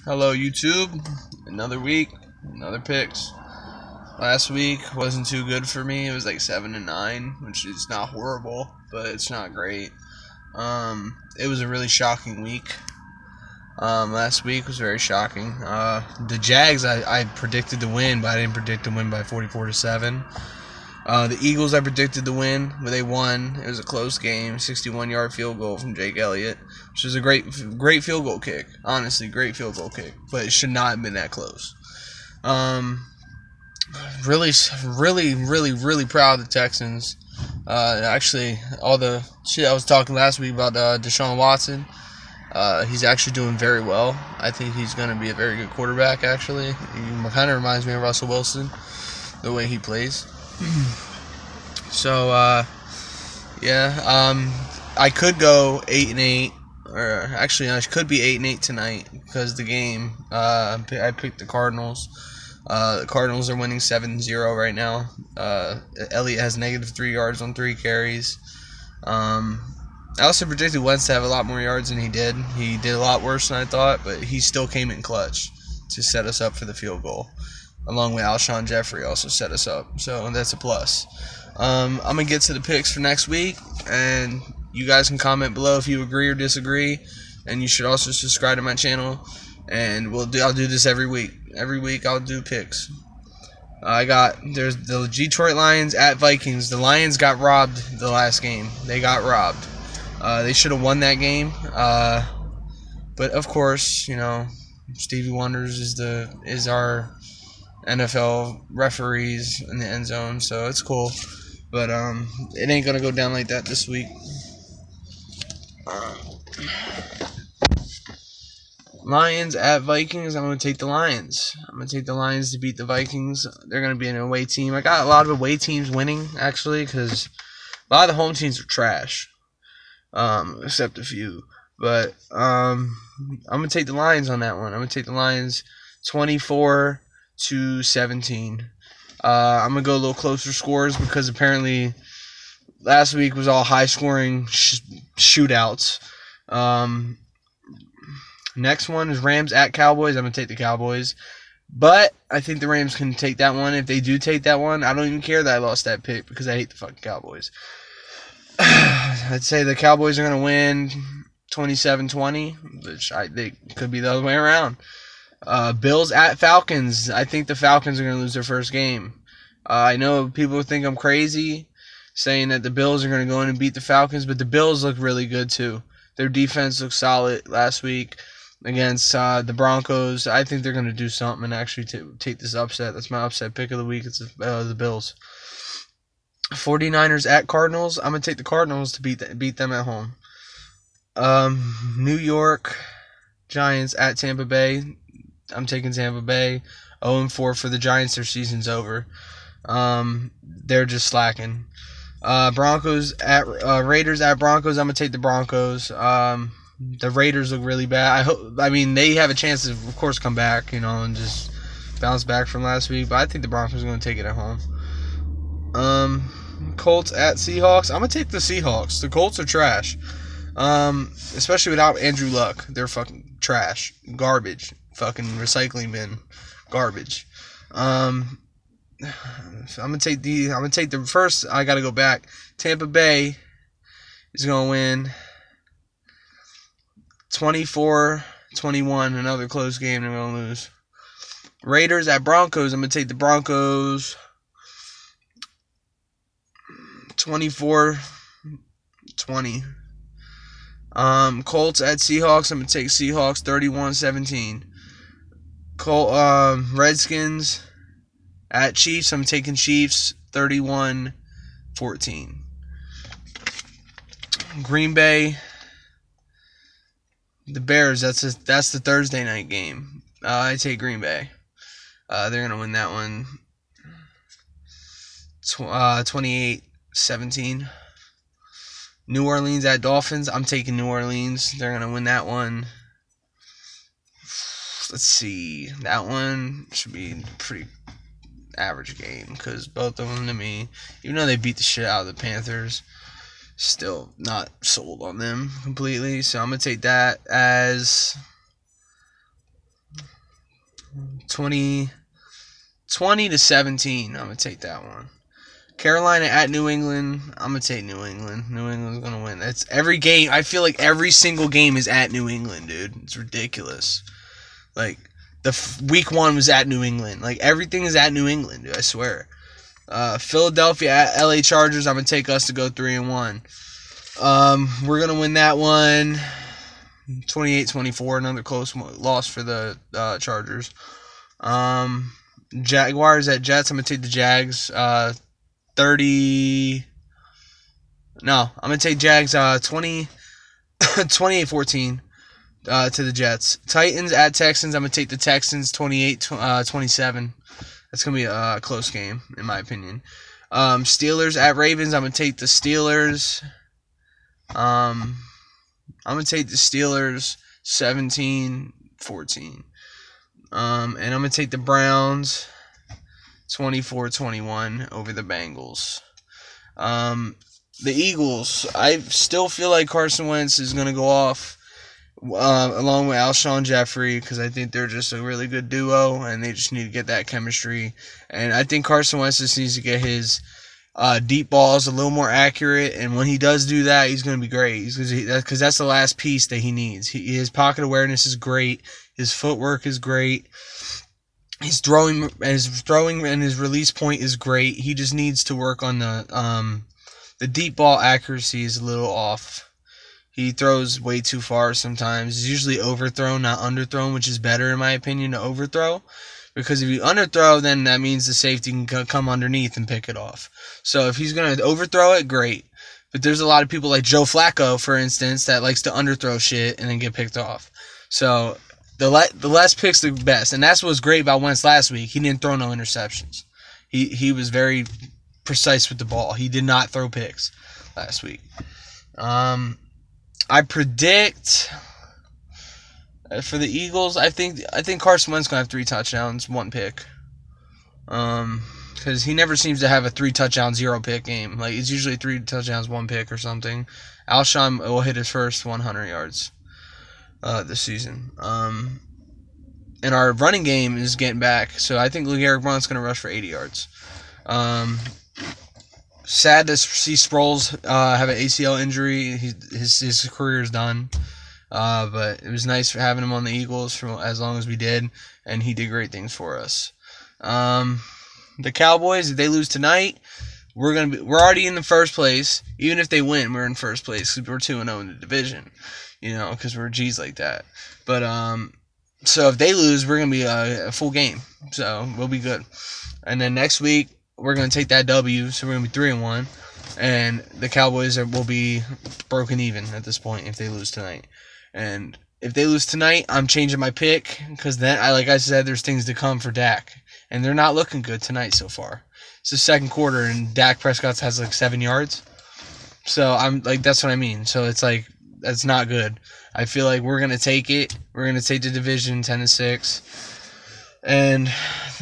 Hello YouTube, another week, another picks. Last week wasn't too good for me. It was like 7-9, which is not horrible, but it's not great. It was a really shocking week. Last week was very shocking. The Jags I predicted to win, but I didn't predict to win by 44-7. The Eagles I predicted to win, but they won. It was a close game, 61-yard field goal from Jake Elliott, which is a great field goal kick. Honestly, great field goal kick, but it should not have been that close. Really proud of the Texans. Actually, all the shit I was talking last week about Deshaun Watson, he's actually doing very well. I think he's going to be a very good quarterback, actually. He kind of reminds me of Russell Wilson, the way he plays. So, I could go 8-8, or actually, I could be 8-8 tonight because the game. I picked the Cardinals. The Cardinals are winning 7-0 right now. Elliott has -3 yards on 3 carries. I also predicted Wentz to have a lot more yards than he did. He did a lot worse than I thought, but he still came in clutch to set us up for the field goal. Along with Alshon Jeffrey also set us up, so that's a plus. I'm gonna get to the picks for next week, and you guys can comment below if you agree or disagree. And you should also subscribe to my channel, and I'll do this every week. Every week I'll do picks. There's the Detroit Lions at Vikings. The Lions got robbed the last game. They got robbed. They should have won that game. But of course, Stevie Wonders is our NFL referees in the end zone, so it's cool. But it ain't gonna go down like that this week. Lions at Vikings. I'm gonna take the Lions. I'm gonna take the Lions to beat the Vikings. They're gonna be an away team. I got a lot of away teams winning actually, because a lot of the home teams are trash, except a few. But I'm gonna take the Lions on that one. I'm gonna take the Lions 24-17. I'm going to go a little closer scores because apparently last week was all high-scoring shootouts. Next one is Rams at Cowboys. I'm going to take the Cowboys. But I think the Rams can take that one. If they do take that one, I don't even care that I lost that pick because I hate the fucking Cowboys. I'd say the Cowboys are going to win 27-20, which I think could be the other way around. Bills at Falcons. I think the Falcons are going to lose their first game. I know people think I'm crazy saying that the Bills are going to go in and beat the Falcons, but the Bills look really good too. Their defense looked solid last week against the Broncos. I think they're going to do something and actually take this upset. That's my upset pick of the week. It's the Bills. 49ers at Cardinals. I'm going to take the Cardinals to beat them at home. New York Giants at Tampa Bay. I'm taking Tampa Bay. 0-4 for the Giants. Their season's over. They're just slacking. Broncos at Raiders at Broncos. I'm gonna take the Broncos. The Raiders look really bad. They have a chance to, of course, come back, and just bounce back from last week. But I think the Broncos are gonna take it at home. Colts at Seahawks. I'm gonna take the Seahawks. The Colts are trash. Especially without Andrew Luck. They're fucking trash. Garbage. Fucking recycling bin. Garbage. I'm gonna take the first. I gotta go back. Tampa Bay is gonna win 24-21. Another close game. They're gonna lose. Raiders at Broncos. I'm gonna take the Broncos 24-20. Colts at Seahawks. I'm gonna take Seahawks 31-17. Redskins at Chiefs. I'm taking Chiefs 31-14. Green Bay, the Bears. That's the Thursday night game. I take Green Bay. They're gonna win that one 28-17. New Orleans at Dolphins. I'm taking New Orleans. They're gonna win that one. Let's see. That one should be a pretty average game because both of them, to me, even though they beat the shit out of the Panthers, still not sold on them completely. So I'm going to take that as 20 to 17. I'm gonna take that one. Carolina at New England. I'm gonna take New England. New England's gonna win. That's every game. I feel like every single game is at New England, dude. It's ridiculous. Like week 1 was at New England. Like everything is at New England, dude. I swear. Philadelphia at LA Chargers. I'm gonna take us to go 3-1. We're gonna win that one. 28-24. Another close loss for the Chargers. Jaguars at Jets. I'm gonna take the Jags. 30. No, I'm gonna take Jags. 28-14. To the Jets. Titans at Texans. I'm gonna take the Texans. 28-27. That's gonna be a close game in my opinion. Steelers at Ravens. I'm gonna take the Steelers. I'm gonna take the Steelers 17-14. And I'm gonna take the Browns 24-21 over the Bengals. The Eagles. I still feel like Carson Wentz is gonna go off along with Alshon Jeffrey because I think they're just a really good duo and they just need to get that chemistry. And I think Carson Wentz just needs to get his deep balls a little more accurate, and when he does do that, he's going to be great. Because that's the last piece that he needs. His pocket awareness is great. His footwork is great. His throwing and his release point is great. He just needs to work on the deep ball accuracy is a little off. He throws way too far sometimes. He's usually overthrown, not underthrown, which is better in my opinion to overthrow. Because if you underthrow, then that means the safety can come underneath and pick it off. So if he's going to overthrow it, great. But there's a lot of people like Joe Flacco, for instance, that likes to underthrow shit and then get picked off. So the less picks, the best. And that's what was great about Wentz last week. He didn't throw no interceptions. He was very precise with the ball. He did not throw picks last week. I predict for the Eagles, I think Carson Wentz gonna have 3 touchdowns, 1 pick. Because he never seems to have a 3 touchdown, 0 pick game. Like it's usually 3 touchdowns, 1 pick or something. Alshon will hit his first 100 yards this season. And our running game is getting back, so I think LeGarrette Blount's gonna rush for 80 yards. Sad to see Sproles have an ACL injury. His career is done. But it was nice for having him on the Eagles for as long as we did, and he did great things for us. The Cowboys, if they lose tonight, we're already in the first place. Even if they win, we're in first place because we're 2-0 in the division, because we're G's like that. But so if they lose, we're gonna be a full game, so we'll be good. And then next week we're gonna take that W, so we're gonna be 3-1, and the Cowboys will be broken even at this point if they lose tonight. And if they lose tonight, I'm changing my pick because then, like I said, there's things to come for Dak, and they're not looking good tonight so far. It's the second quarter, and Dak Prescott has like 7 yards. So I'm like, that's what I mean. So it's like that's not good. I feel like we're gonna take it. We're gonna take the division 10-6, and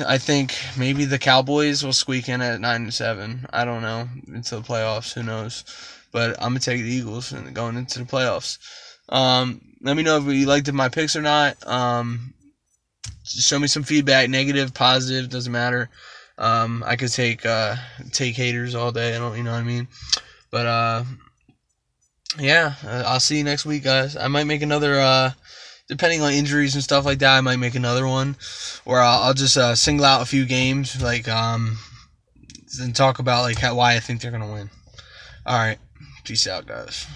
I think maybe the Cowboys will squeak in at 9-7. I don't know into the playoffs. Who knows? But I'm gonna take the Eagles and going into the playoffs. Let me know if you liked my picks or not. Show me some feedback, negative, positive, doesn't matter. I could take haters all day. I don't, you know what I mean. But yeah, I'll see you next week, guys. I might make another. Depending on injuries and stuff like that, I might make another one, or I'll just single out a few games, like and talk about like why I think they're gonna win. All right, peace out, guys.